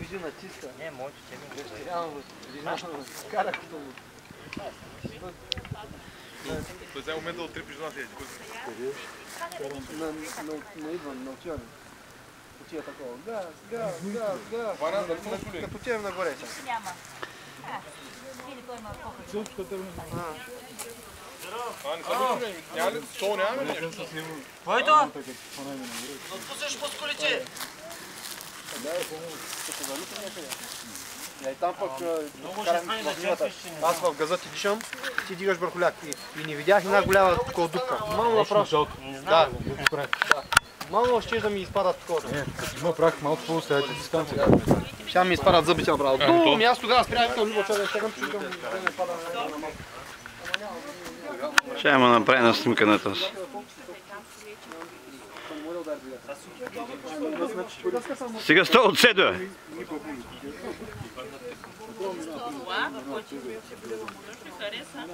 Вижи натиска. Не, моето ще ми гледа. Реално, кара като му. Той сега момента да отрипиш на тези. На Идван, на отиване. Отива такова. Газ. Като отиваме нагоре сега. Няма. Или той има по-хубаво. Няма ли? Сол нямаме ли? Който? Отпусеш по сколите! И там пък карам в ливата. Аз в газа ти дишам, ти дигаш бърхоляк. И не видях една голяма такова дупка. Мало направо. Да. Мало ще да ми изпадат такова. Има прах, малко по-оставяйте дистанция. Ще ми изпадат зъбите направо. Ами аз тогава спрях към Любо човек, стегам, чукам да не пада на малко. Ще има направи на снимкането си. Сега сто от седо. Това, който ще бъде мъдър, ми хареса.